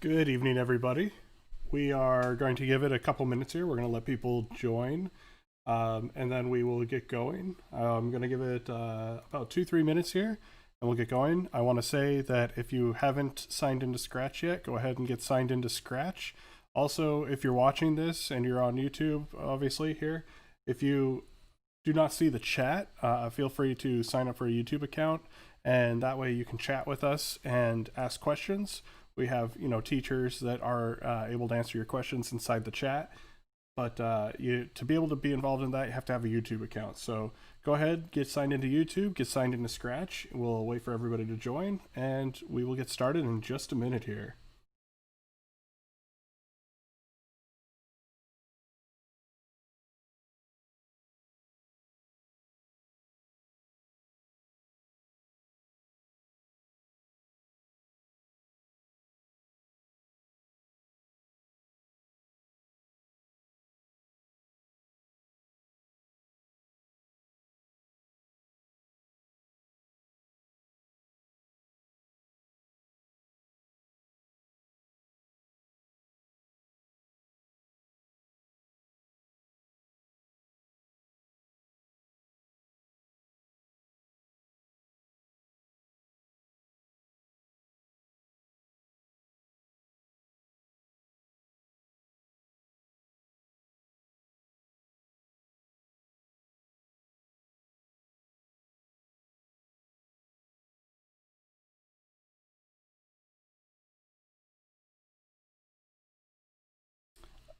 Good evening, everybody. We are going to give it a couple minutes here. We're going to let people join, and then we will get going. I'm going to give it about 2-3 minutes here, and we'll get going. I want to say that if you haven't signed into Scratch yet, go ahead and get signed into Scratch. Also, if you're watching this and you're on YouTube, obviously here, if you do not see the chat, feel free to sign up for a YouTube account, and that way you can chat with us and ask questions. We have, teachers that are able to answer your questions inside the chat. But to be able to be involved in that, you have to have a YouTube account. So go ahead, get signed into YouTube, get signed into Scratch. We'll wait for everybody to join, and we will get started in just a minute here.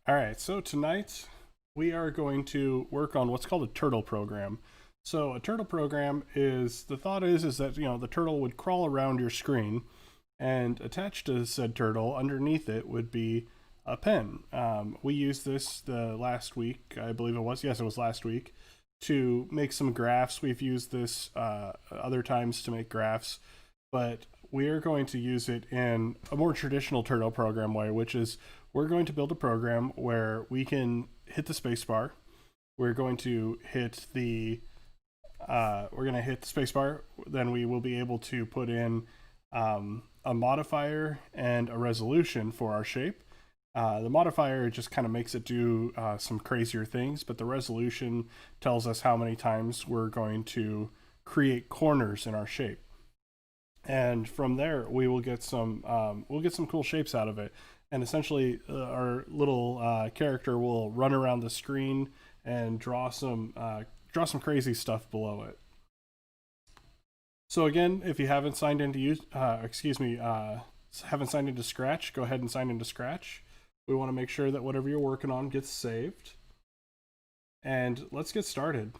All right, so tonight we are going to work on what's called a turtle program. So a turtle program is, the thought is that, the turtle would crawl around your screen, and attached to said turtle underneath it would be a pen. We used this the last week, I believe it was. Yes, it was last week, to make some graphs. We've used this other times to make graphs, but we're going to use it in a more traditional turtle program way, which is we're going to build a program where we can hit the spacebar. We're going to hit the spacebar. Then we will be able to put in a modifier and a resolution for our shape. The modifier just kind of makes it do some crazier things, but the resolution tells us how many times we're going to create corners in our shape. And from there, we will get some cool shapes out of it. And essentially, our little character will run around the screen and draw some crazy stuff below it. So again, if you haven't signed into haven't signed into Scratch, go ahead and sign into Scratch. We want to make sure that whatever you're working on gets saved. And let's get started.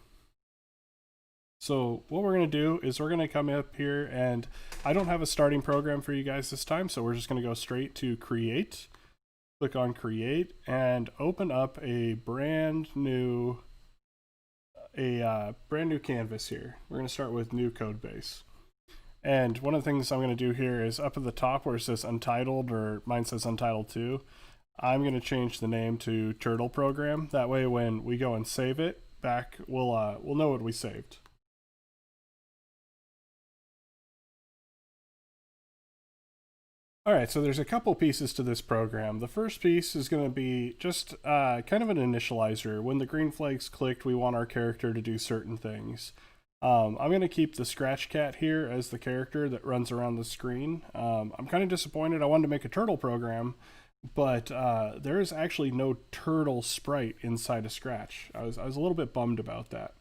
So what we're going to do is we're going to come up here, and I don't have a starting program for you guys this time, so we're just going to go straight to Create. Click on Create and open up a brand new canvas here. We're going to start with New Code Base. And one of the things I'm going to do here is up at the top where it says Untitled, or mine says Untitled 2, I'm going to change the name to Turtle Program. That way when we go and save it back, we'll know what we saved. All right, so there's a couple pieces to this program. The first piece is going to be just kind of an initializer. When the green flag's clicked, we want our character to do certain things. I'm going to keep the Scratch Cat here as the character that runs around the screen. I'm kind of disappointed. I wanted to make a turtle program, but there is actually no turtle sprite inside of Scratch. I was a little bit bummed about that.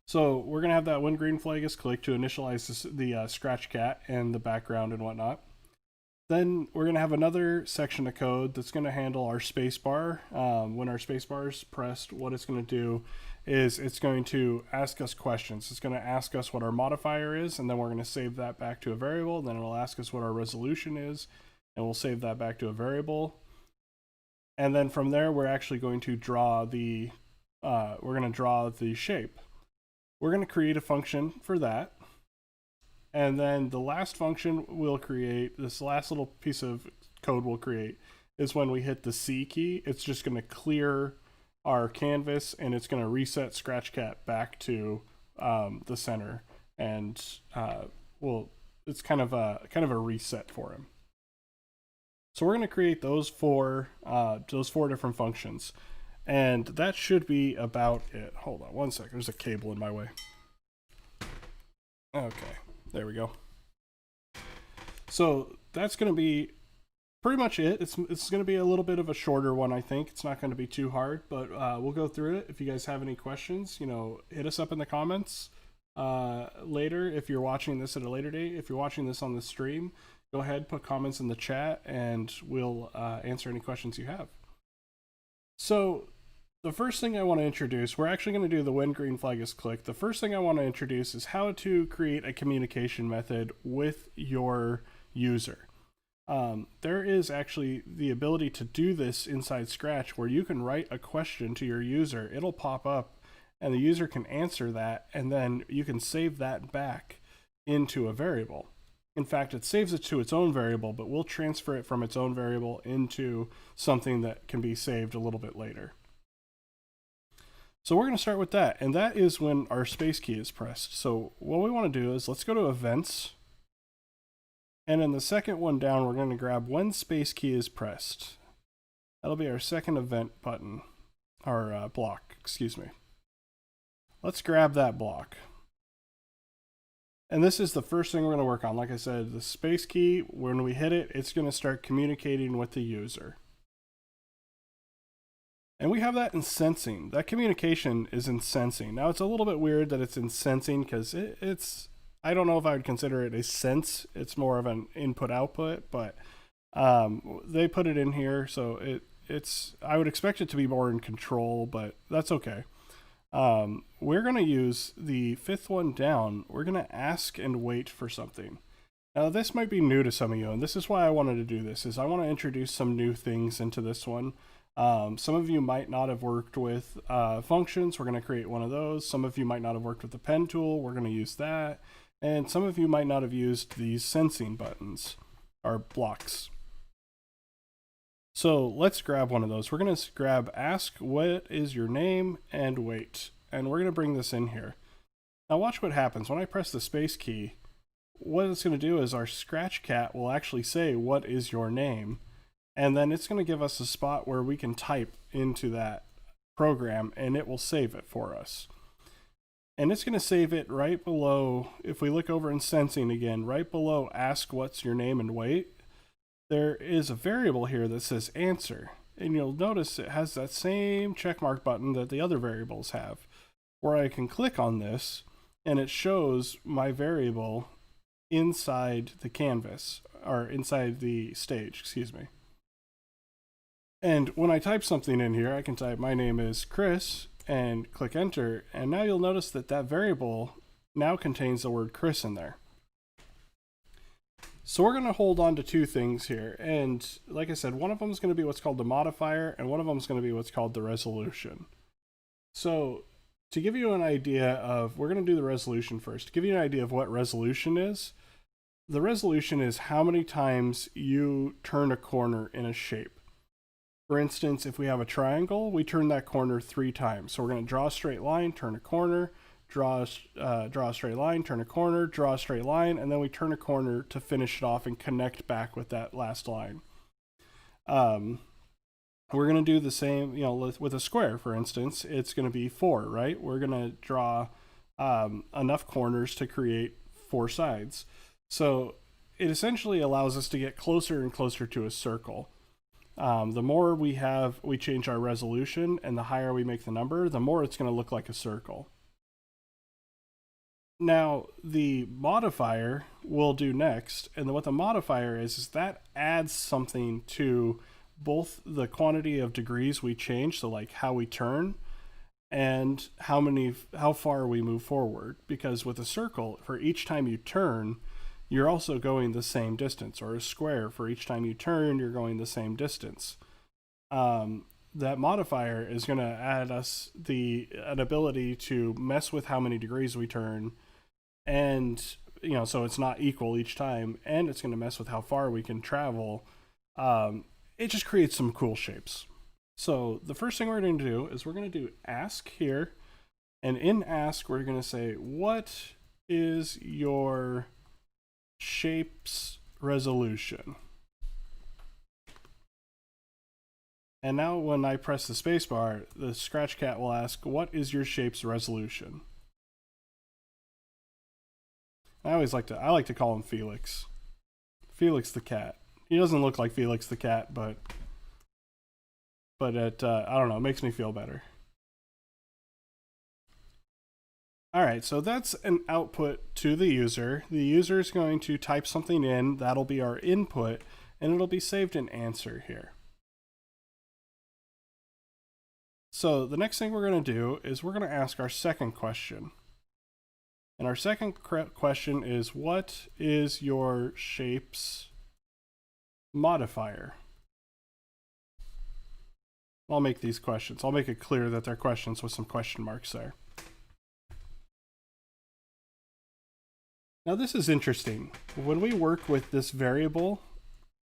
So we're going to have that when green flag is clicked to initialize the Scratch Cat and the background and whatnot. Then we're going to have another section of code that's going to handle our spacebar. When our spacebar is pressed, what it's going to do is it's going to ask us questions. It's going to ask us what our modifier is, and then we're going to save that back to a variable. Then it'll ask us what our resolution is, and we'll save that back to a variable. And then from there, we're actually going to draw the shape. We're going to create a function for that. And then the last function we'll create, this last little piece of code we'll create, is when we hit the C key, it's just going to clear our canvas, and it's going to reset Scratch Cat back to the center. And it's kind of a reset for him. So we're going to create those four different functions. And that should be about it. Hold on one second. There's a cable in my way. Okay, there we go. So that's going to be pretty much it. It's going to be a little bit of a shorter one, I think. It's not going to be too hard, but we'll go through it. If you guys have any questions, hit us up in the comments later. If you're watching this at a later date, if you're watching this on the stream, go ahead, put comments in the chat, and we'll answer any questions you have. So the first thing I want to introduce, we're actually going to do the when green flag is clicked. The first thing I want to introduce is how to create a communication method with your user. There is actually the ability to do this inside Scratch where you can write a question to your user. It'll pop up and the user can answer that, and then you can save that back into a variable. In fact, it saves it to its own variable, but we'll transfer it from its own variable into something that can be saved a little bit later. So we're going to start with that, and that is when our space key is pressed. So what we want to do is let's go to events, and in the second one down, we're going to grab when space key is pressed. That'll be our second event button, or block, excuse me. Let's grab that block. And this is the first thing we're going to work on. Like I said, the space key, when we hit it, it's going to start communicating with the user. And we have that in sensing. That communication is in sensing. Now, it's a little bit weird that it's in sensing because it's, I don't know if I would consider it a sense. It's more of an input-output, but they put it in here, so it's, I would expect it to be more in control, but that's okay. We're going to use the fifth one down. We're going to ask and wait for something. Now, this might be new to some of you, and this is why I wanted to do this, is I want to introduce some new things into this one. Some of you might not have worked with functions. We're going to create one of those. Some of you might not have worked with the pen tool. We're going to use that. And some of you might not have used these sensing buttons or blocks. So let's grab one of those. We're going to grab ask what is your name and wait. And we're going to bring this in here. Now watch what happens. When I press the space key, what it's going to do is our Scratch cat will actually say what is your name. And then it's going to give us a spot where we can type into that program and it will save it for us. And it's going to save it right below, if we look over in sensing again, right below ask what's your name and wait, there is a variable here that says answer. And you'll notice it has that same checkmark button that the other variables have, where I can click on this and it shows my variable inside the canvas, or inside the stage, excuse me. And when I type something in here, I can type my name is Chris and click enter. And now you'll notice that that variable now contains the word Chris in there. So we're going to hold on to two things here. And like I said, one of them is going to be what's called the modifier, and one of them is going to be what's called the resolution. So to give you an idea of, we're going to do the resolution first. To give you an idea of what resolution is, the resolution is how many times you turn a corner in a shape. For instance, if we have a triangle, we turn that corner 3 times. So we're going to draw a straight line, turn a corner, draw a straight line, turn a corner, draw a straight line, and then we turn a corner to finish it off and connect back with that last line. We're going to do the same, with a square, for instance. It's going to be 4, right? We're going to draw enough corners to create 4 sides. So it essentially allows us to get closer and closer to a circle. The more we change our resolution, and the higher we make the number, the more it's going to look like a circle. Now, the modifier we'll do next, and what the modifier is that adds something to both the quantity of degrees we change, so like how we turn, and how far we move forward. Because with a circle, for each time you turn, you're also going the same distance, or a square, for each time you turn, you're going the same distance. That modifier is going to add us an ability to mess with how many degrees we turn, and so it's not equal each time, and it's going to mess with how far we can travel. It just creates some cool shapes. So the first thing we're going to do is we're going to do ask here, and in ask we're going to say, what is your shape's resolution? And now when I press the spacebar, the Scratch Cat will ask, what is your shape's resolution? I like to call him Felix. Felix the cat. He doesn't look like Felix the cat, but it, I don't know, it makes me feel better. All right, so that's an output to the user. The user is going to type something in, that'll be our input, and it'll be saved in answer here. So the next thing we're going to do is we're going to ask our second question. And our second question is, what is your shape's modifier? I'll make these questions. I'll make it clear that they're questions with some question marks there. Now this is interesting. When we work with this variable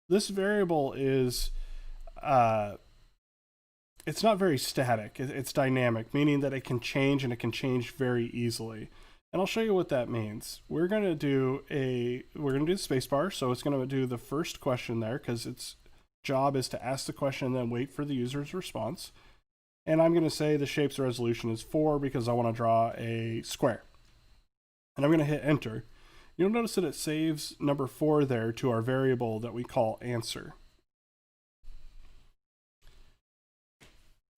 is it's not very static. It's dynamic, meaning that it can change, and it can change very easily. And I'll show you what that means. We're going to do the spacebar, so it's going to do the first question there because its job is to ask the question and then wait for the user's response. And I'm going to say the shape's resolution is 4 because I want to draw a square. And I'm going to hit enter. You'll notice that it saves number 4 there to our variable that we call answer.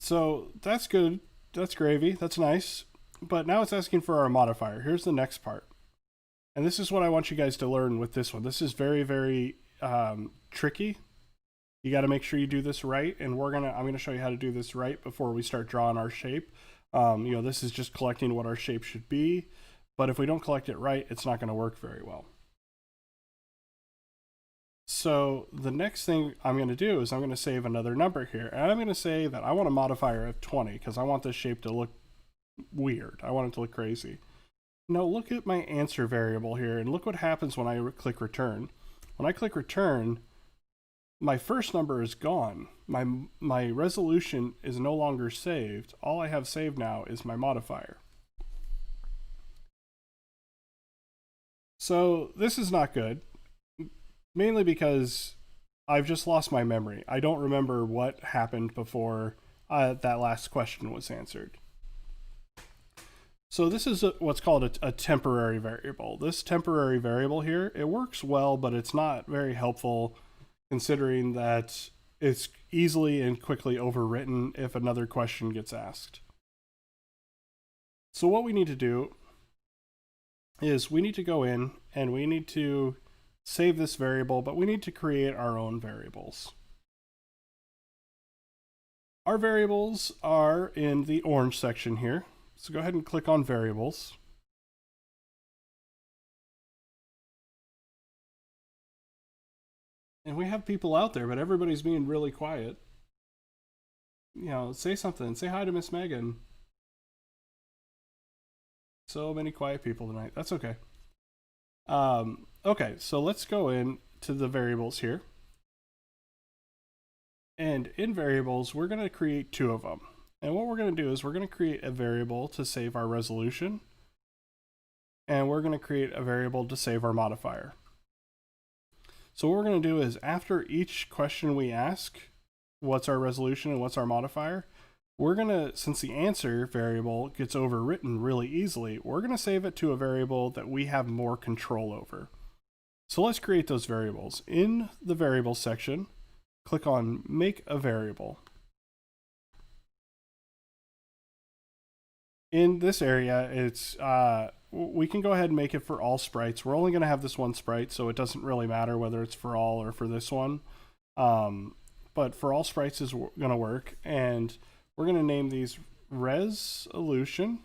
So that's good, that's gravy, that's nice, but now it's asking for our modifier. Here's the next part. And this is what I want you guys to learn with this one. This is very, very tricky. You gotta make sure you do this right, and I'm gonna show you how to do this right before we start drawing our shape. This is just collecting what our shape should be, but if we don't collect it right, it's not gonna work very well. So the next thing I'm going to do is I'm going to save another number here, and I'm going to say that I want a modifier of 20 because I want this shape to look weird. I want it to look crazy. Now look at my answer variable here, and look what happens when I click return. When I click return, my first number is gone. My resolution is no longer saved. All I have saved now is my modifier. So this is not good. Mainly because I've just lost my memory. I don't remember what happened before that last question was answered. So this is what's called a temporary variable. This temporary variable here, it works well, but it's not very helpful considering that it's easily and quickly overwritten if another question gets asked. So what we need to do is we need to go in and we need to save this variable, but we need to create our own variables. Our variables are in the orange section here. So go ahead and click on variables. And we have people out there, but everybody's being really quiet. Say something. Say hi to Miss Megan. So many quiet people tonight. That's okay. Okay, so let's go in to the variables here. And in variables, we're going to create 2 of them. And what we're going to do is we're going to create a variable to save our resolution. And we're going to create a variable to save our modifier. So what we're going to do is after each question we ask, what's our resolution and what's our modifier, we're going to, since the answer variable gets overwritten really easily, we're going to save it to a variable that we have more control over. So let's create those variables. In the variables section, click on make a variable. In this area, it's we can go ahead and make it for all sprites. We're only going to have this one sprite, so it doesn't really matter whether it's for all or for this one. But for all sprites is going to work, and we're going to name these resolution.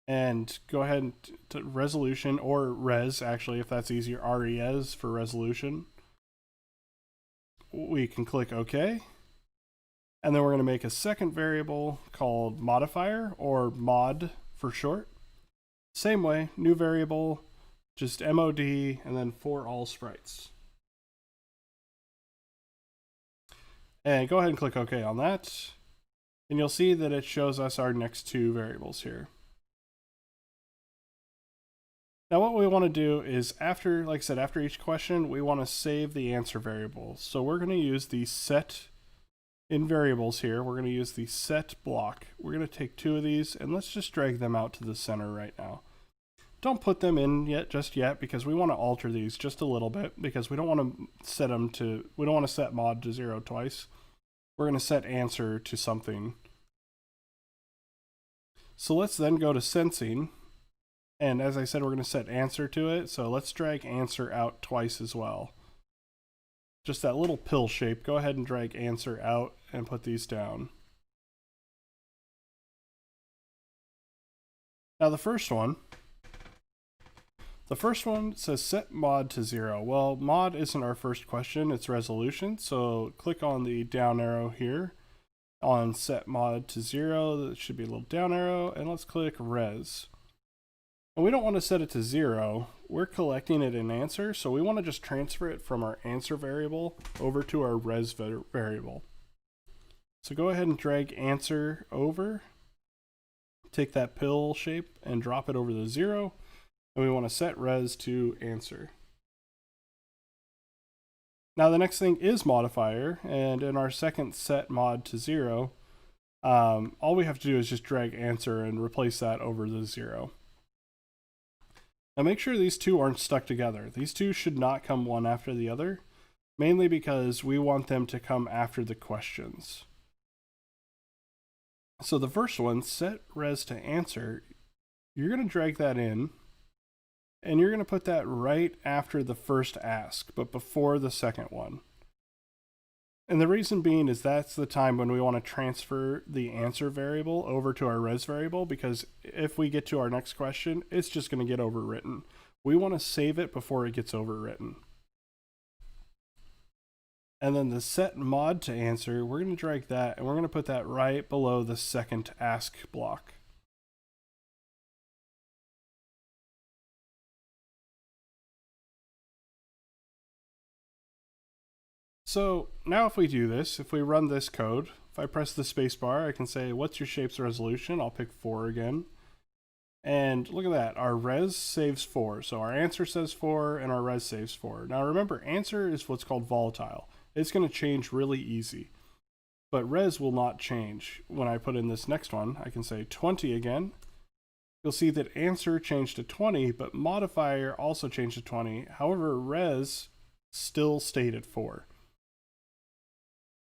And go ahead to resolution, or res actually, if that's easier, res for resolution. We can click OK. And then we're going to make a second variable called modifier, or mod for short. Same way, new variable, just mod, and then for all sprites. And go ahead and click OK on that. And you'll see that it shows us our next 2 variables here. Now what we want to do is after, like I said, after each question, we want to save the answer variable. So we're going to use the set in variables here. We're going to use the set block. We're going to take 2 of these and let's just drag them out to the center right now. Don't put them in just yet because we want to alter these just a little bit because we don't want to set them to, we don't want to set mod to 0 twice. We're going to set answer to something. So let's then go to sensing. And as I said, we're going to set answer to it. So let's drag answer out twice as well. Just that little pill shape. Go ahead and drag answer out and put these down. Now the first one says set mod to 0. Well, mod isn't our first question, it's resolution. So click on the down arrow here on set mod to 0. That should be a little down arrow, and let's click res. And we don't want to set it to 0. We're collecting it in answer, so we want to just transfer it from our answer variable over to our res variable. So go ahead and drag answer over, take that pill shape and drop it over the 0, and we want to set res to answer. Now the next thing is modifier, and in our second set mod to 0, all we have to do is just drag answer and replace that over the 0. Now make sure these two aren't stuck together. These two should not come one after the other, mainly because we want them to come after the questions. So the first one, set res to answer, you're going to drag that in, and you're going to put that right after the first ask, but before the second one. And the reason being is that's the time when we want to transfer the answer variable over to our res variable, because if we get to our next question, it's just going to get overwritten. We want to save it before it gets overwritten. And then the set mod to answer, we're going to drag that and we're going to put that right below the second ask block. So now if we do this, if we run this code, if I press the spacebar, I can say, what's your shape's resolution? I'll pick 4 again. And look at that, our res saves 4. So our answer says 4 and our res saves 4. Now remember, answer is what's called volatile. It's going to change really easy. But res will not change. When I put in this next one, I can say 20 again. You'll see that answer changed to 20, but modifier also changed to 20. However, res still stayed at 4.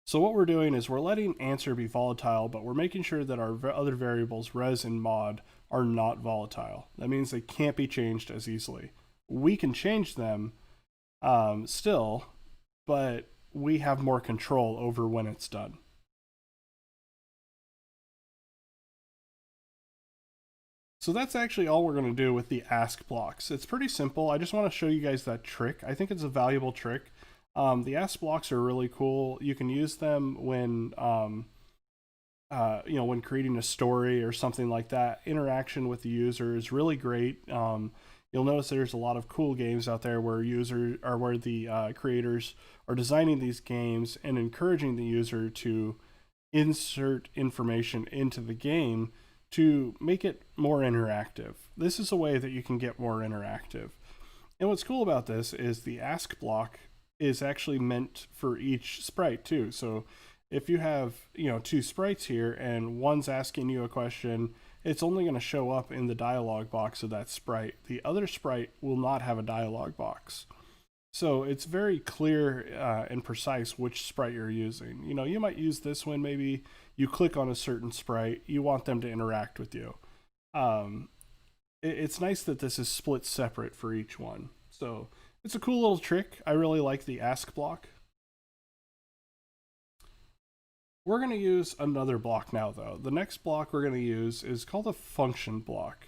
So what we're doing is we're letting answer be volatile, but we're making sure that our other variables, res and mod, are not volatile. That means they can't be changed as easily. We can change them still, but we have more control over when it's done. So that's actually all we're going to do with the ask blocks. It's pretty simple. I just want to show you guys that trick. I think it's a valuable trick. The ask blocks are really cool. You can use them when, when creating a story or something like that. Interaction with the user is really great. You'll notice there's a lot of cool games out there where the creators are designing these games and encouraging the user to insert information into the game to make it more interactive. This is a way that you can get more interactive. And what's cool about this is the ask block is actually meant for each sprite too. So if you have, 2 sprites here and one's asking you a question, it's only going to show up in the dialog box of that sprite. The other sprite will not have a dialog box. So it's very clear and precise which sprite you're using. You might use this when maybe you click on a certain sprite, you want them to interact with you. It's nice that this is split separate for each one. So it's a cool little trick. I really like the ask block. We're going to use another block now though. The next block we're going to use is called a function block.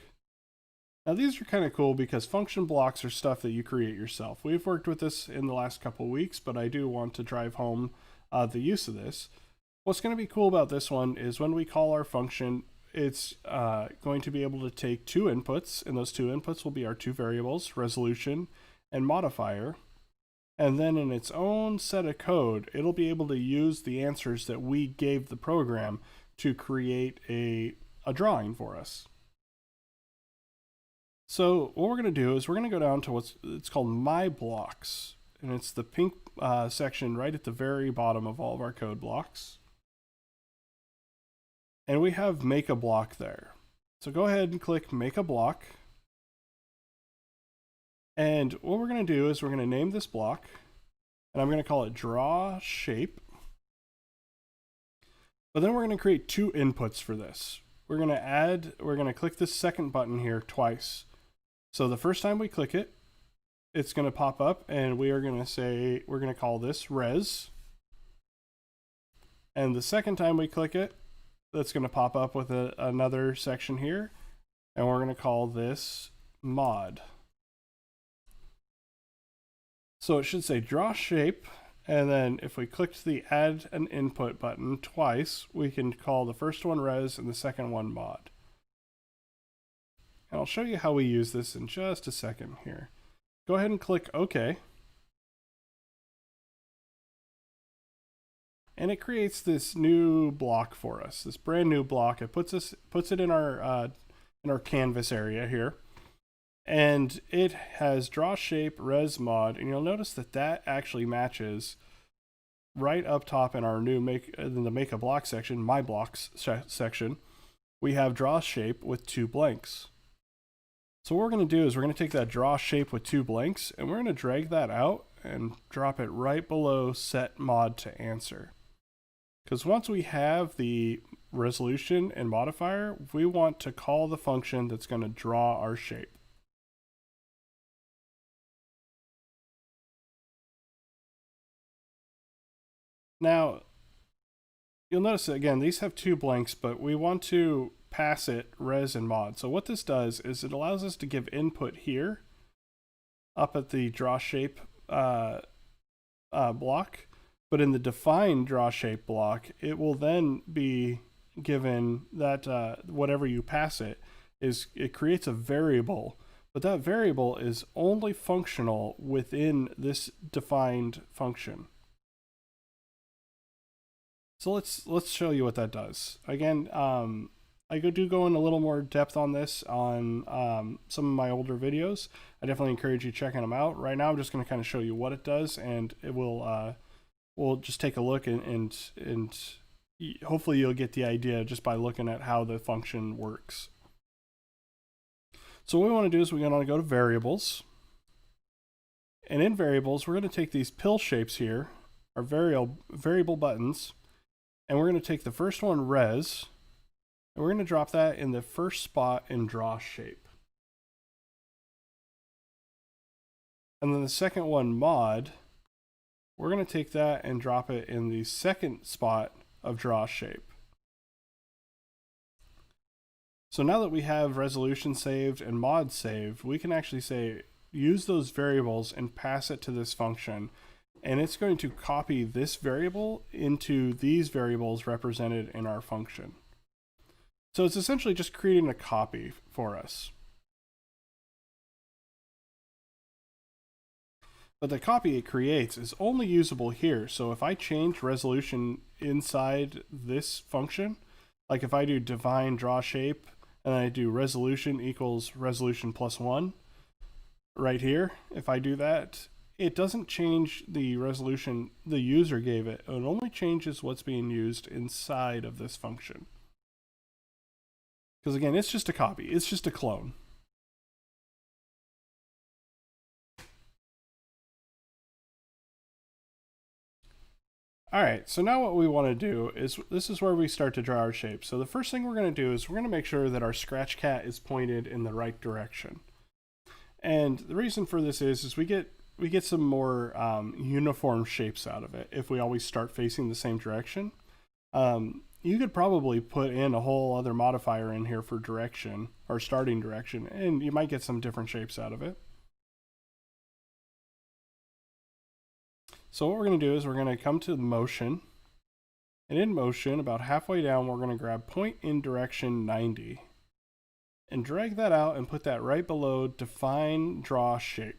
Now these are kind of cool because function blocks are stuff that you create yourself. We've worked with this in the last couple of weeks, but I do want to drive home the use of this. What's going to be cool about this one is when we call our function, it's going to be able to take 2 inputs, and those 2 inputs will be our 2 variables, resolution and modifier. And then in its own set of code, it'll be able to use the answers that we gave the program to create a drawing for us. So what we're going to do is we're going to go down to it's called My Blocks, and it's the pink section right at the very bottom of all of our code blocks. And we have Make a Block there. So go ahead and click Make a Block. And what we're going to do is we're going to name this block, and I'm going to call it Draw Shape. But then we're going to create two inputs for this. We're going to click this second button here twice. So the first time we click it, it's going to pop up, and we're going to call this res. And the second time we click it, that's going to pop up with another section here, and we're going to call this mod. So it should say draw shape, and then if we clicked the add an input button twice, we can call the first one res and the second one mod. And I'll show you how we use this in just a second here. Go ahead and click OK. And it creates this new block for us, this brand new block. It puts it in our canvas area here. And it has draw shape, res mod, and you'll notice that actually matches right up top in our new in the make a block section, my blocks section. We have draw shape with two blanks. So what we're going to do is we're going to take that draw shape with two blanks, and we're going to drag that out and drop it right below set mod to answer. Because once we have the resolution and modifier, we want to call the function that's going to draw our shape. Now, you'll notice that, again, these have two blanks, but we want to pass it res and mod. So what this does is it allows us to give input here up at the draw shape block, but in the define draw shape block, it will then be given that whatever you pass it creates a variable, but that variable is only functional within this defined function. So let's show you what that does. Again, I do go in a little more depth on this on some of my older videos. I definitely encourage you checking them out. Right now, I'm just going to kind of show you what it does, and it will we'll just take a look and hopefully you'll get the idea just by looking at how the function works. So what we want to do is we're going to go to variables, and in variables we're going to take these pill shapes here, our variable buttons, and we're going to take the first one res, and we're going to drop that in the first spot in draw shape. And then the second one mod, we're going to take that and drop it in the second spot of draw shape. So now that we have resolution saved and mod saved, we can actually say use those variables and pass it to this function, and it's going to copy this variable into these variables represented in our function. So it's essentially just creating a copy for us. But the copy it creates is only usable here. So if I change resolution inside this function, like if I do define draw shape and I do resolution equals resolution plus 1 right here, if I do that, it doesn't change the resolution the user gave it. It only changes what's being used inside of this function. Because again, it's just a copy. It's just a clone. All right, so now what we want to do is, this is where we start to draw our shape. So the first thing we're going to do is we're going to make sure that our scratch cat is pointed in the right direction. And the reason for this is we get some more uniform shapes out of it if we always start facing the same direction. You could probably put in a whole other modifier in here for direction or starting direction, and you might get some different shapes out of it. So what we're going to do is we're going to come to motion, and in motion, about halfway down, we're going to grab point in direction 90 and drag that out and put that right below define draw shape.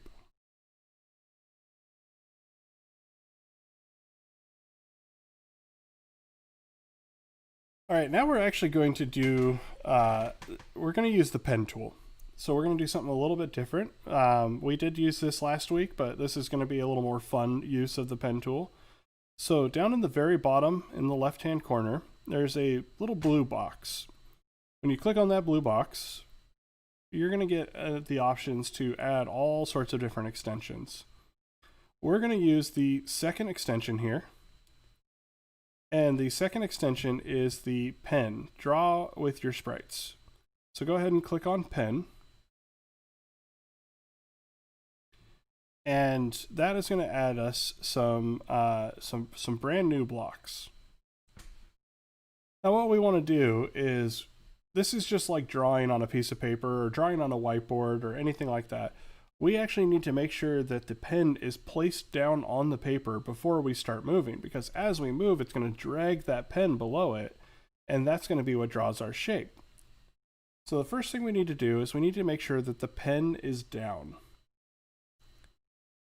All right, now we're actually going to do, we're going to use the pen tool. So we're going to do something a little bit different. We did use this last week, but this is going to be a little more fun use of the pen tool. So down in the very bottom in the left-hand corner, there's a little blue box. When you click on that blue box, you're going to get the options to add all sorts of different extensions. We're going to use the second extension here. And the second extension is the pen, draw with your sprites. So go ahead and click on pen. And that is going to add us some brand new blocks. Now what we want to do is, this is just like drawing on a piece of paper or drawing on a whiteboard or anything like that. We actually need to make sure that the pen is placed down on the paper before we start moving, because as we move, it's going to drag that pen below it, and that's going to be what draws our shape. So the first thing we need to do is we need to make sure that the pen is down.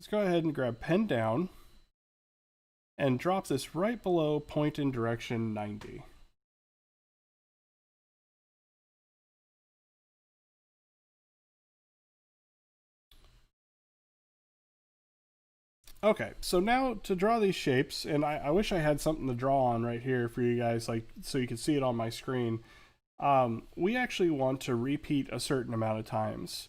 Let's go ahead and grab pen down and drop this right below point in direction 90. Okay, so now to draw these shapes, and I wish I had something to draw on right here for you guys, like so you can see it on my screen. We actually want to repeat a certain amount of times.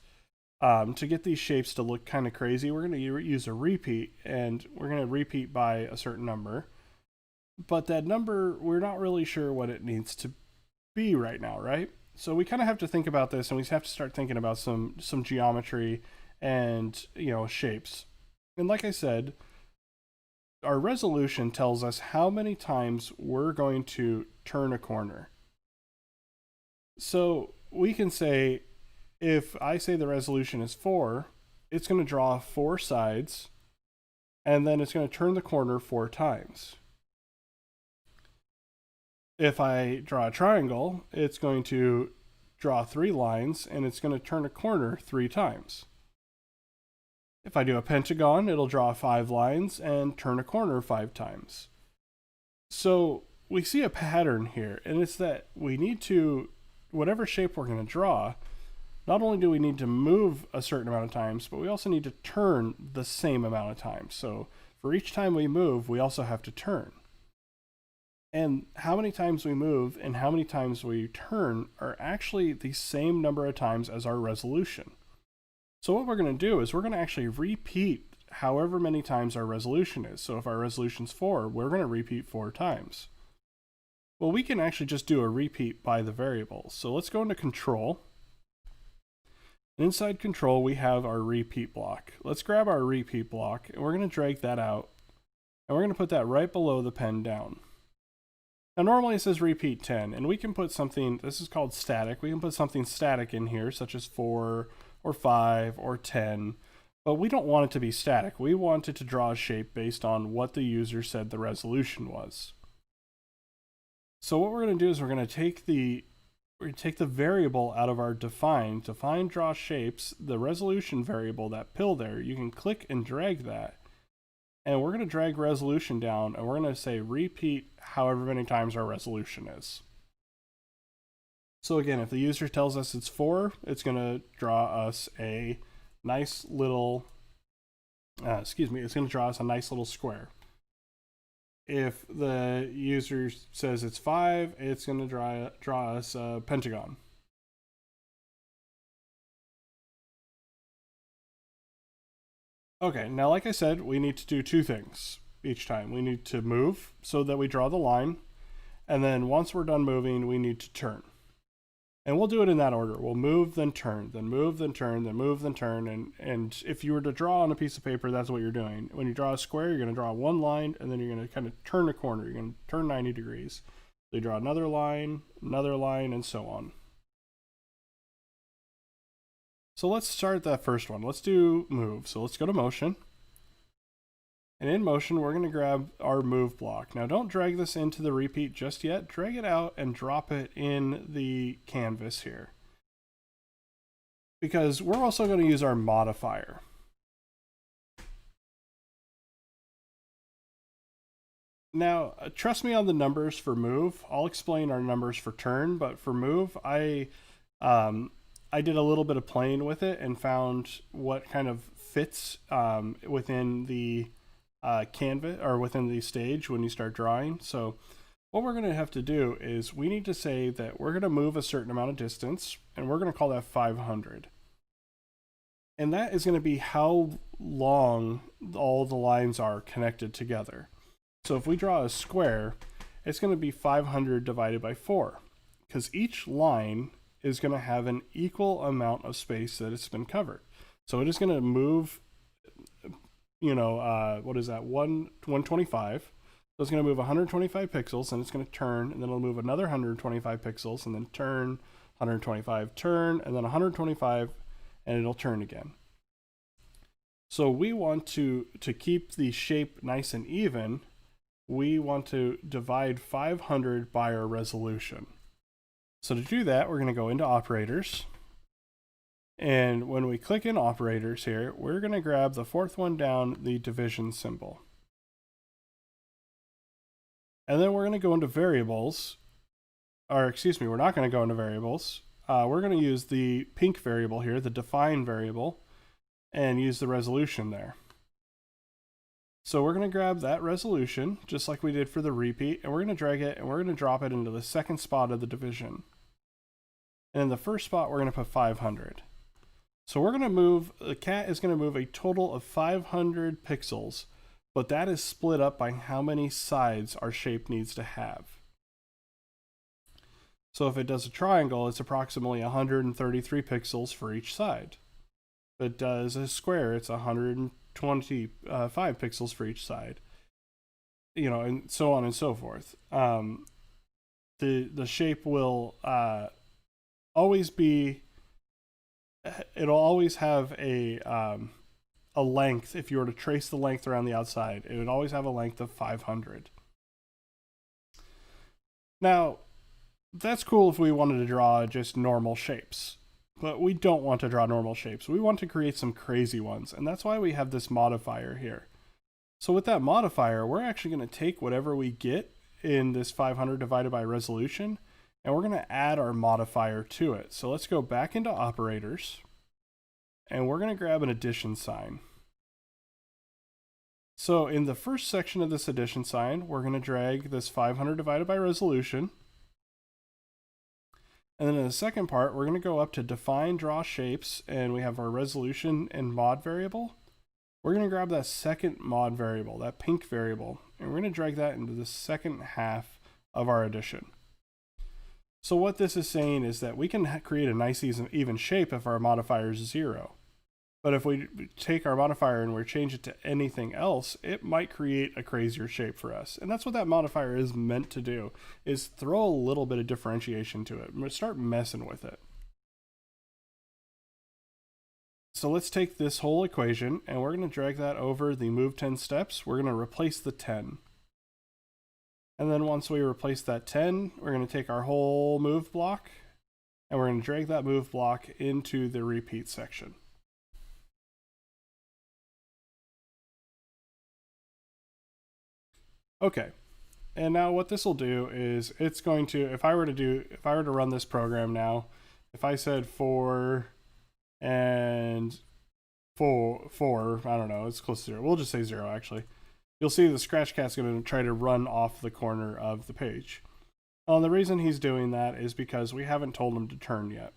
To get these shapes to look kind of crazy, we're going to use a repeat, and we're going to repeat by a certain number. But that number, we're not really sure what it needs to be right now, right? So we kind of have to think about this, and we have to start thinking about some geometry and, shapes. And like I said, our resolution tells us how many times we're going to turn a corner. So we can say, if I say the resolution is 4, it's going to draw 4 sides, and then it's going to turn the corner 4 times. If I draw a triangle, it's going to draw 3 lines, and it's going to turn a corner 3 times. If I do a pentagon, it'll draw 5 lines and turn a corner 5 times. So we see a pattern here, and it's that we need to, whatever shape we're going to draw, not only do we need to move a certain amount of times, but we also need to turn the same amount of times. So for each time we move, we also have to turn. And how many times we move and how many times we turn are actually the same number of times as our resolution. So what we're going to do is we're going to actually repeat however many times our resolution is. So if our resolution is 4, we're going to repeat 4 times. Well, we can actually just do a repeat by the variable. So let's go into control. Inside control, we have our repeat block. Let's grab our repeat block, and we're going to drag that out, and we're going to put that right below the pen down. Now normally it says repeat 10, and we can put something, this is called static, we can put something static in here, such as 4 or 5 or 10, but we don't want it to be static. We want it to draw a shape based on what the user said the resolution was. So what we're going to do is we're going to take the variable out of our define draw shapes, the resolution variable, that pill there, you can click and drag that. And we're going to drag resolution down, and we're going to say repeat however many times our resolution is. So again, if the user tells us it's 4, it's going to draw us a nice little, it's going to draw us a nice little square. If the user says it's 5, it's going to draw us a pentagon. Okay, now like I said, we need to do 2 things each time. We need to move so that we draw the line, and then once we're done moving, we need to turn. And we'll do it in that order. We'll move, then turn, then move, then turn, then move, then turn. And if you were to draw on a piece of paper, that's what you're doing. When you draw a square, you're going to draw 1 line, and then you're going to kind of turn a corner. You're going to turn 90 degrees. So you draw another line, and so on. So let's start that first one. Let's do move. So let's go to motion. And in motion, we're going to grab our move block. Now don't drag this into the repeat just yet. Drag it out and drop it in the canvas here. Because we're also going to use our modifier. Now, trust me on the numbers for move. I'll explain our numbers for turn, but for move, I I did a little bit of playing with it and found what kind of fits within the canvas or within the stage when you start drawing. So what we're going to have to do is we need to say that we're going to move a certain amount of distance, and we're going to call that 500. And that is going to be how long all the lines are connected together. So if we draw a square, it's going to be 500 divided by 4, because each line is going to have an equal amount of space that it's been covered. So it is going to move, what is that, 125. So it's going to move 125 pixels, and it's going to turn, and then it'll move another 125 pixels, and then turn, 125, turn, and then 125, and it'll turn again. So we want to keep the shape nice and even, we want to divide 500 by our resolution. So to do that, we're going to go into operators. And when we click in operators here, we're going to grab the fourth one down, the division symbol. And then we're going to go into variables, or excuse me, we're not going to go into variables. We're going to use the pink variable here, the define variable, and use the resolution there. So we're going to grab that resolution, just like we did for the repeat, and we're going to drag it, and we're going to drop it into the second spot of the division. And in the first spot, we're going to put 500. So we're going to move, the cat is going to move a total of 500 pixels, but that is split up by how many sides our shape needs to have. So if it does a triangle, it's approximately 133 pixels for each side. If it does a square, it's 125 pixels for each side. And so on and so forth. The shape will always be, it'll always have a length. If you were to trace the length around the outside, it would always have a length of 500. Now, that's cool if we wanted to draw just normal shapes, but we don't want to draw normal shapes. We want to create some crazy ones, and that's why we have this modifier here. So with that modifier, we're actually going to take whatever we get in this 500 divided by resolution, and we're going to add our modifier to it. So let's go back into operators, and we're going to grab an addition sign. So in the first section of this addition sign, we're going to drag this 500 divided by resolution. And then in the second part, we're going to go up to define draw shapes, and we have our resolution and mod variable. We're going to grab that second mod variable, that pink variable, and we're going to drag that into the second half of our addition. So what this is saying is that we can create a nice even shape if our modifier is 0. But if we take our modifier and we change it to anything else, it might create a crazier shape for us. And that's what that modifier is meant to do, is throw a little bit of differentiation to it. And start messing with it. So let's take this whole equation, and we're going to drag that over the move 10 steps. We're going to replace the 10. And then once we replace that 10, we're going to take our whole move block, and we're going to drag that move block into the repeat section. Okay, and now what this will do is it's going to, if I were to run this program now, if I said 4 and 4, I don't know, it's close to 0. We'll just say 0 actually. You'll see the scratch cat's going to try to run off the corner of the page. Well, the reason he's doing that is because we haven't told him to turn yet.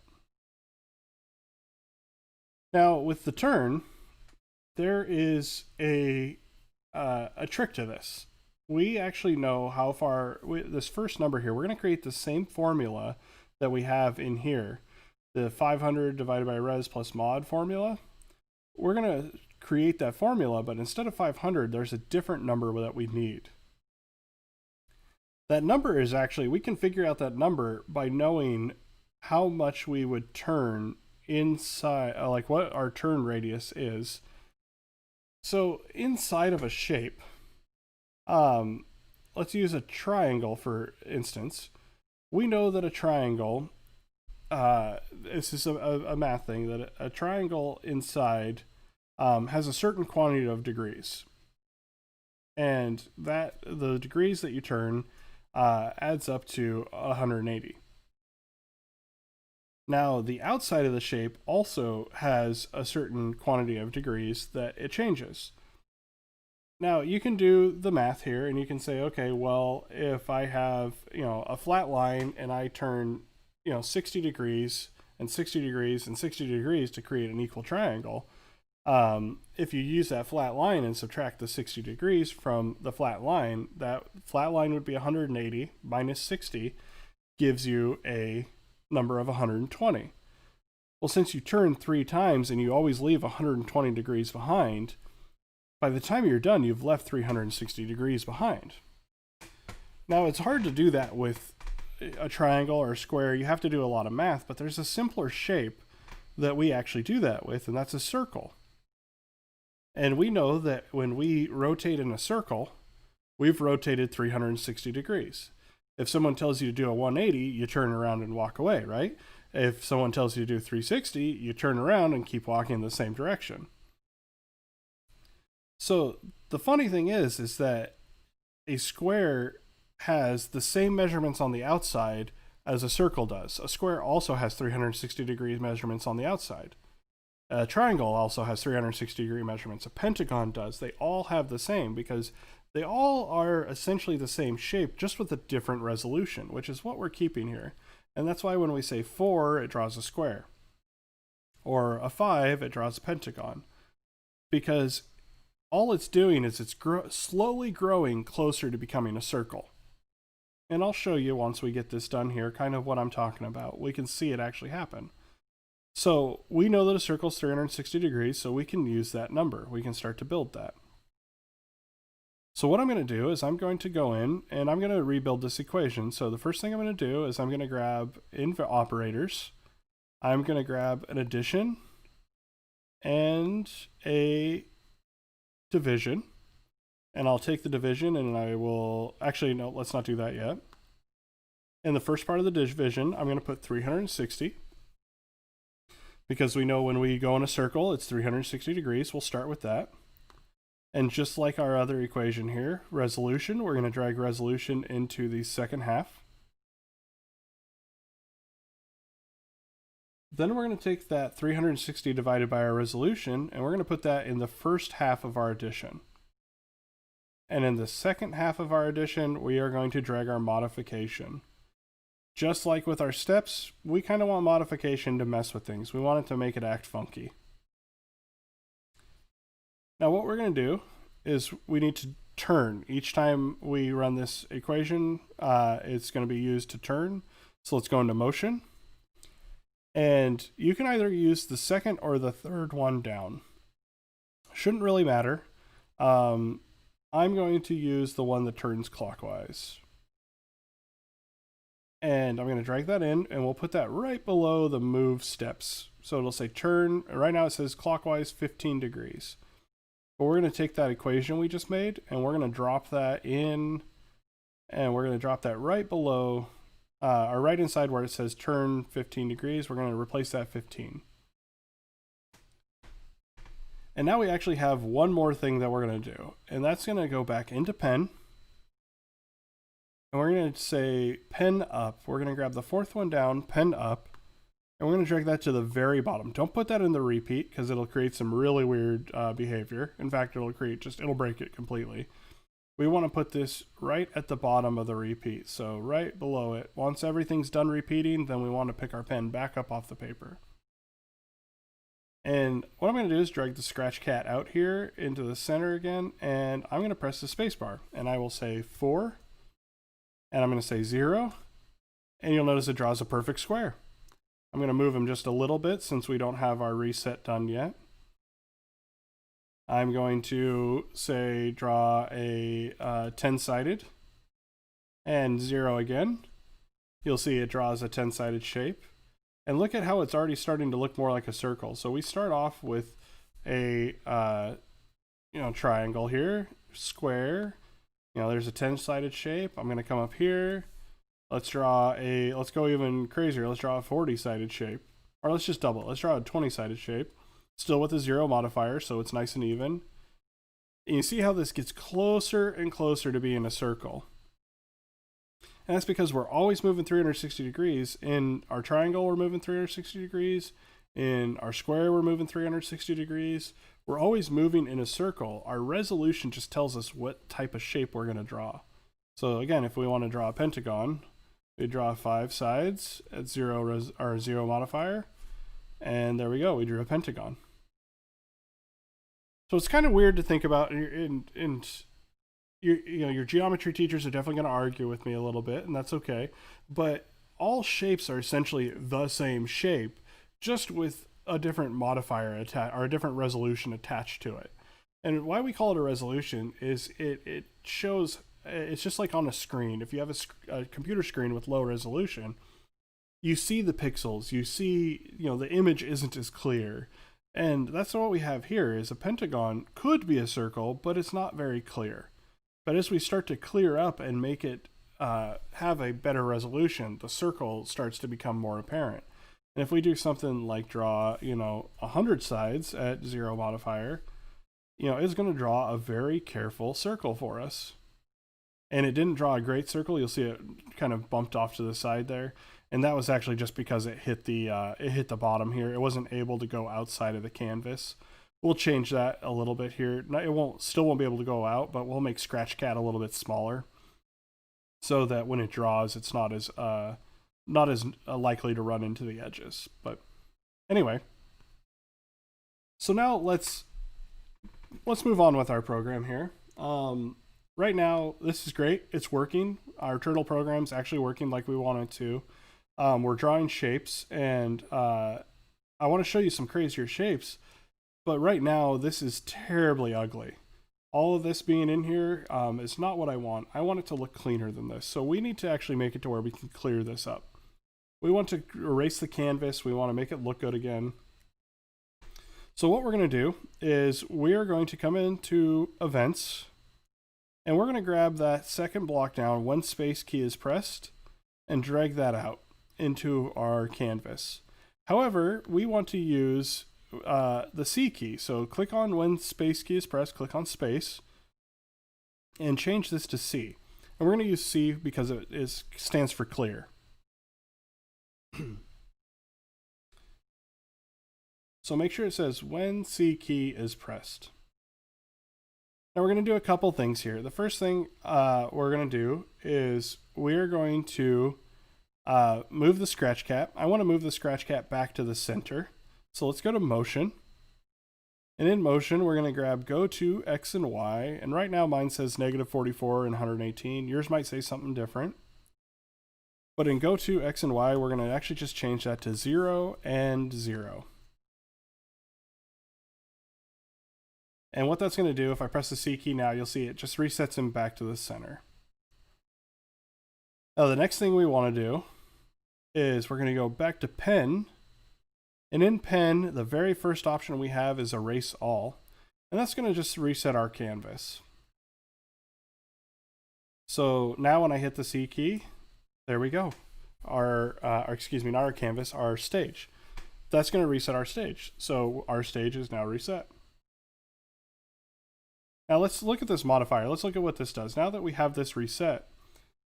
Now with the turn, there is a trick to this. We actually know how far, this first number here, we're going to create the same formula that we have in here, the 500 divided by res plus mod formula. We're going to create that formula, but instead of 500, there's a different number that we need. That number is actually, we can figure out that number by knowing how much we would turn inside, like what our turn radius is. So inside of a shape, let's use a triangle for instance. We know that a triangle, this is a math thing, that a triangle inside has a certain quantity of degrees. And that the degrees that you turn adds up to 180. Now, the outside of the shape also has a certain quantity of degrees that it changes. Now, you can do the math here and you can say, okay, well, if I have, a flat line and I turn, 60 degrees and 60 degrees and 60 degrees to create an equal triangle, if you use that flat line and subtract the 60 degrees from the flat line, that flat line would be 180 minus 60 gives you a number of 120. Well, since you turn 3 times and you always leave 120 degrees behind, by the time you're done, you've left 360 degrees behind. Now, it's hard to do that with a triangle or a square. You have to do a lot of math, but there's a simpler shape that we actually do that with, and that's a circle. And we know that when we rotate in a circle, we've rotated 360 degrees. If someone tells you to do a 180, you turn around and walk away, right? If someone tells you to do 360, you turn around and keep walking in the same direction. So the funny thing is that a square has the same measurements on the outside as a circle does. A square also has 360 degree measurements on the outside. A triangle also has 360 degree measurements. A pentagon does. They all have the same because they all are essentially the same shape, just with a different resolution, which is what we're keeping here. And that's why when we say 4, it draws a square. Or a 5, it draws a pentagon. Because all it's doing is it's slowly growing closer to becoming a circle. And I'll show you once we get this done here kind of what I'm talking about. We can see it actually happen. So we know that a circle is 360 degrees, so we can use that number. We can start to build that. So what I'm going to do is I'm going to go in and I'm going to rebuild this equation. So the first thing I'm going to do is I'm going to grab in operators. I'm going to grab an addition and a division. And I'll take the division and I will, actually no, let's not do that yet. In the first part of the division, I'm going to put 360. Because we know when we go in a circle, it's 360 degrees. We'll start with that. And just like our other equation here, resolution, we're going to drag resolution into the second half. Then we're going to take that 360 divided by our resolution, and we're going to put that in the first half of our addition. And in the second half of our addition, we are going to drag our modification. Just like with our steps, we kind of want modification to mess with things. We want it to make it act funky. Now what we're going to do is we need to turn. Each time we run this equation, it's going to be used to turn. So let's go into motion. And you can either use the second or the third one down. Shouldn't really matter. I'm going to use the one that turns clockwise. And I'm going to drag that in, and we'll put that right below the move steps. So it'll say turn. Right now it says clockwise 15 degrees. But we're going to take that equation we just made, and we're going to drop that in, and we're going to drop that right below, or right inside where it says turn 15 degrees. We're going to replace that 15. And now we actually have one more thing that we're going to do, and that's going to go back into pen. And we're going to say pen up. We're going to grab the fourth one down, pen up, and we're going to drag that to the very bottom. Don't put that in the repeat because it'll create some really weird behavior. In fact, it'll break it completely. We want to put this right at the bottom of the repeat. So right below it. Once everything's done repeating, then we want to pick our pen back up off the paper. And what I'm going to do is drag the scratch cat out here into the center again, and I'm going to press the spacebar, and I will say 4. And I'm going to say 0, and you'll notice it draws a perfect square. I'm going to move them just a little bit since we don't have our reset done yet. I'm going to say draw a 10-sided and 0 again. You'll see it draws a 10-sided shape. And look at how it's already starting to look more like a circle. So we start off with a triangle here, square. There's a 10-sided shape. I'm going to come up here. Let's go even crazier. Let's draw a 40-sided shape. Or let's just double it. Let's draw a 20-sided shape. Still with a 0 modifier, so it's nice and even. And you see how this gets closer and closer to being a circle. And that's because we're always moving 360 degrees. In our triangle, we're moving 360 degrees. In our square, we're moving 360 degrees. We're always moving in a circle. Our resolution just tells us what type of shape we're going to draw. So again, if we want to draw a pentagon, we draw 5 sides at zero modifier. And there we go, we drew a pentagon. So it's kind of weird to think about, and your geometry teachers are definitely going to argue with me a little bit, and that's okay. But all shapes are essentially the same shape, just with a different modifier or a different resolution attached to it. And why we call it a resolution is it shows, it's just like on a screen. If you have a computer screen with low resolution, you see the pixels, you see, the image isn't as clear. And that's what we have here is a pentagon could be a circle, but it's not very clear. But as we start to clear up and make it have a better resolution, the circle starts to become more apparent. And if we do something like draw, 100 sides at 0 modifier, it's going to draw a very careful circle for us. And it didn't draw a great circle. You'll see it kind of bumped off to the side there. And that was actually just because it hit the bottom here. It wasn't able to go outside of the canvas. We'll change that a little bit here. It still won't be able to go out, but we'll make Scratchcat a little bit smaller so that when it draws, it's not as likely to run into the edges. But anyway, so now let's move on with our program here. Right now, this is great. It's working. Our turtle program's actually working like we want it to. We're drawing shapes, and I want to show you some crazier shapes. But right now, this is terribly ugly. All of this being in here is not what I want. I want it to look cleaner than this. So we need to actually make it to where we can clear this up. We want to erase the canvas. We want to make it look good again. So what we're going to do is we're going to come into Events, and we're going to grab that second block down when space key is pressed and drag that out into our canvas. However, we want to use the C key. So click on when space key is pressed, click on space, and change this to C. And we're going to use C because it stands for clear. So make sure it says when C key is pressed. Now we're going to do a couple things here. The first thing we're going to do is we're going to move the Scratchcat. I want to move the Scratchcat back to the center. So let's go to motion. And in motion, we're going to grab go to X and Y. And right now mine says -44 and 118. Yours might say something different. But in go to X and Y, we're going to actually just change that to 0 and 0. And what that's going to do, if I press the C key now, you'll see it just resets him back to the center. Now the next thing we want to do is we're going to go back to pen. And in pen, the very first option we have is erase all. And that's going to just reset our canvas. So now when I hit the C key, there we go. Not our canvas, our stage. That's going to reset our stage. So our stage is now reset. Now let's look at this modifier. Let's look at what this does. Now that we have this reset,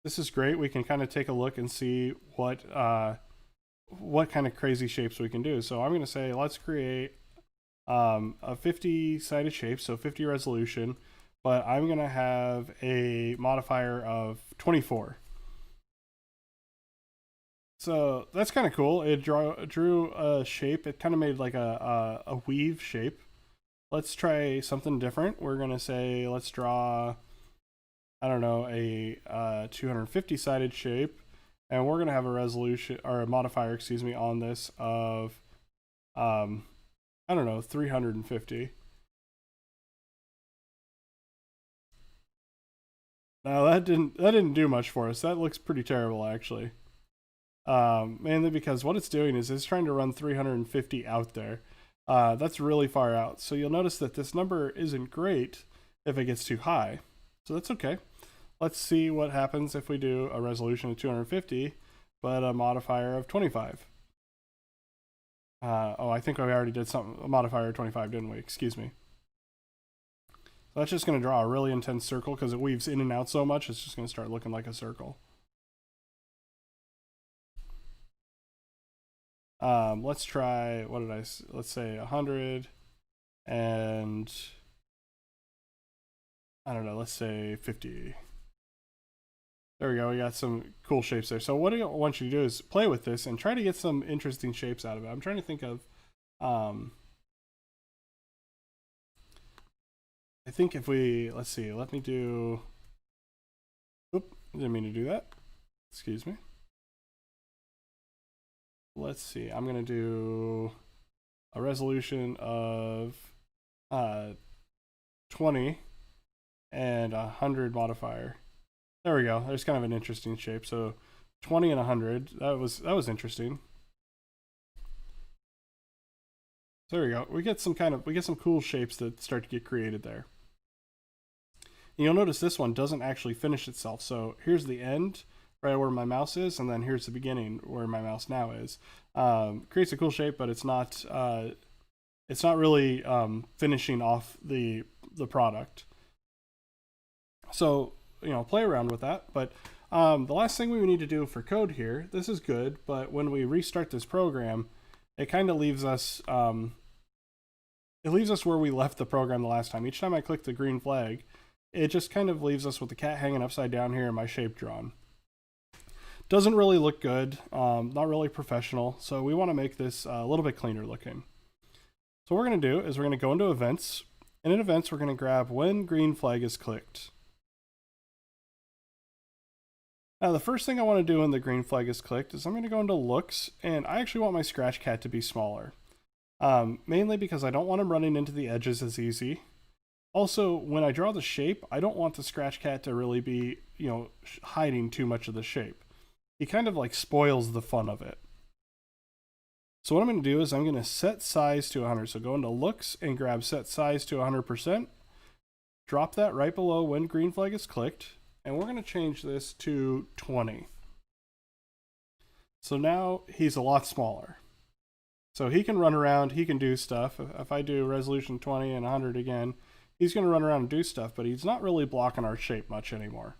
this is great. We can kind of take a look and see what kind of crazy shapes we can do. So I'm going to say let's create a 50-sided shape, so 50 resolution, but I'm going to have a modifier of 24. So that's kind of cool. It drew a shape. It kind of made like a weave shape. Let's try something different. We're going to say, let's draw, I don't know, a 250-sided shape. And we're going to have a resolution, or a modifier, excuse me, on this of, I don't know, 350. Now that didn't do much for us. That looks pretty terrible, actually. Mainly because what it's doing is it's trying to run 350 out there. That's really far out. So you'll notice that this number isn't great if it gets too high. So that's okay. Let's see what happens if we do a resolution of 250, but a modifier of 25. I think we already did a modifier of 25, didn't we? Excuse me. So that's just going to draw a really intense circle because it weaves in and out so much, it's just going to start looking like a circle. Let's try, let's say 100 and I don't know, let's say 50. There we go, we got some cool shapes there. So what I want you to do is play with this and try to get some interesting shapes out of it. I'm trying to think of, I think if we, let's see, let me do, oop, didn't mean to do that. Excuse me. Let's see, I'm gonna do a resolution of 20 and 100 modifier. There we go. There's kind of an interesting shape. So 20 and 100. That was interesting. So there we go. We get some cool shapes that start to get created there. And you'll notice this one doesn't actually finish itself. So here's the end, right where my mouse is, and then here's the beginning where my mouse now is. Creates a cool shape, but it's not really finishing off the product. So, you know, play around with that. But the last thing we need to do for code here, this is good, but when we restart this program, it kind of leaves us where we left the program the last time. Each time I click the green flag, it just kind of leaves us with the cat hanging upside down here and my shape drawn. Doesn't really look good, not really professional, so we want to make this a little bit cleaner looking. So what we're going to do is we're going to go into events, and in events we're going to grab when green flag is clicked. Now the first thing I want to do when the green flag is clicked is I'm going to go into looks, and I actually want my scratch cat to be smaller. Mainly because I don't want him running into the edges as easy. Also, when I draw the shape, I don't want the scratch cat to really be, you know, hiding too much of the shape. He kind of like spoils the fun of it. So what I'm going to do is I'm going to set size to 100. So go into looks and grab set size to 100%. Drop that right below when green flag is clicked. And we're going to change this to 20. So now he's a lot smaller. So he can run around, he can do stuff. If I do resolution 20 and 100 again, he's going to run around and do stuff, but he's not really blocking our shape much anymore.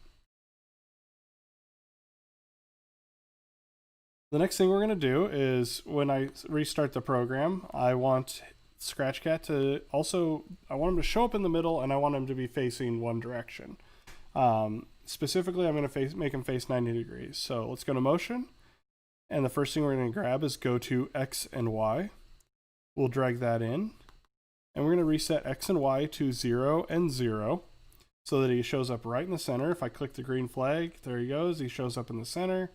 The next thing we're going to do is when I restart the program, I want Scratchcat to also, I want him to show up in the middle and I want him to be facing one direction. Specifically, I'm going to make him face 90 degrees. So let's go to motion. And the first thing we're going to grab is go to X and Y. We'll drag that in. And we're going to reset X and Y to 0 and 0 so that he shows up right in the center. If I click the green flag, there he goes. He shows up in the center.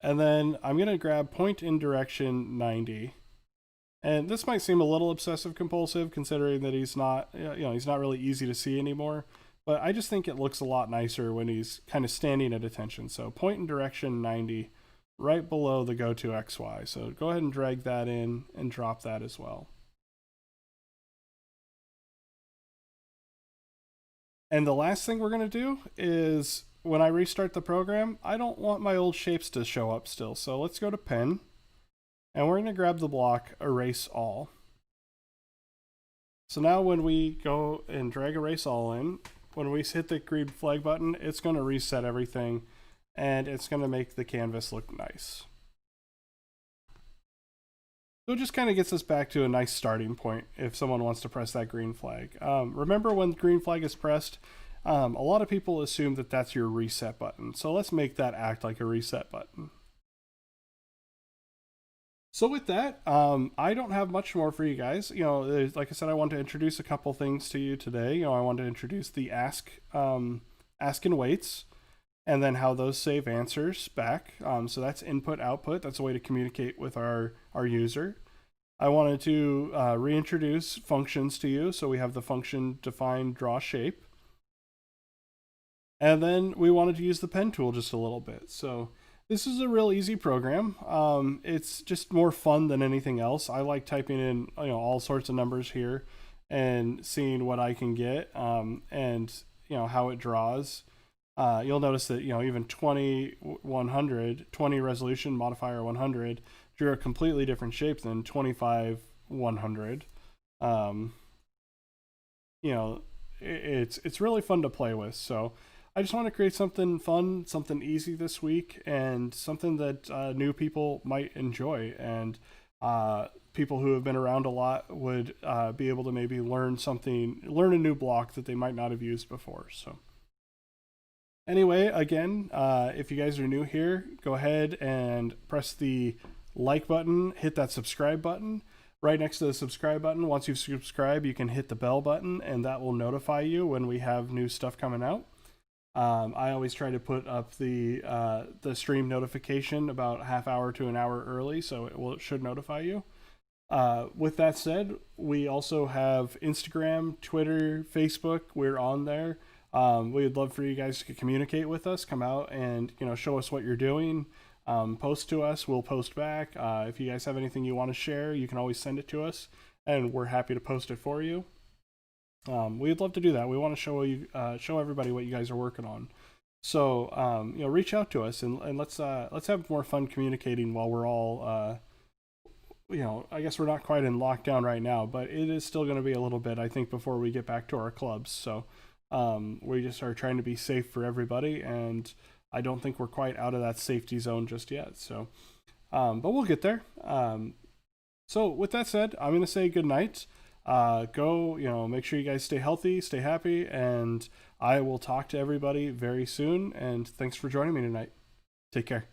And then I'm going to grab point in direction 90. And this might seem a little obsessive compulsive considering that he's not, he's not really easy to see anymore. But I just think it looks a lot nicer when he's kind of standing at attention. So point in direction 90 right below the go to XY. So go ahead and drag that in and drop that as well. And the last thing we're going to do is when I restart the program, I don't want my old shapes to show up still. So let's go to pen and we're going to grab the block erase all. So now when we go and drag erase all in, when we hit the green flag button, it's going to reset everything and it's going to make the canvas look nice. So it just kind of gets us back to a nice starting point if someone wants to press that green flag. Remember when the green flag is pressed, a lot of people assume that that's your reset button. So let's make that act like a reset button. So with that, I don't have much more for you guys. Like I said, I want to introduce a couple things to you today. I want to introduce the ask and waits, and then how those save answers back. So that's input output. That's a way to communicate with our user. I wanted to reintroduce functions to you. So we have the function define draw shape. And then we wanted to use the pen tool just a little bit. So this is a real easy program. It's just more fun than anything else. I like typing in all sorts of numbers here and seeing what I can get and how it draws. You'll notice that even 20 resolution modifier 100 drew a completely different shape than 25 100. It's really fun to play with. So I just want to create something fun, something easy this week, and something that new people might enjoy. And people who have been around a lot would be able to maybe learn a new block that they might not have used before. So anyway, again, if you guys are new here, go ahead and press the like button, hit that subscribe button. Right next to the subscribe button, once you subscribe, you can hit the bell button, and that will notify you when we have new stuff coming out. I always try to put up the stream notification about a half hour to an hour early, so it should notify you. With that said, we also have Instagram, Twitter, Facebook. We're on there. We would love for you guys to communicate with us. Come out and show us what you're doing. Post to us. We'll post back. If you guys have anything you want to share, you can always send it to us, and we're happy to post it for you. We'd love to do that. We want to show everybody what you guys are working on. So reach out to us and let's have more fun communicating while we're all I guess we're not quite in lockdown right now, but it is still going to be a little bit, I think, before we get back to our clubs. So we just are trying to be safe for everybody, and I don't think we're quite out of that safety zone just yet. So but we'll get there. So with that said, I'm going to say good night. Go, make sure you guys stay healthy, stay happy, and I will talk to everybody very soon. And thanks for joining me tonight. Take care.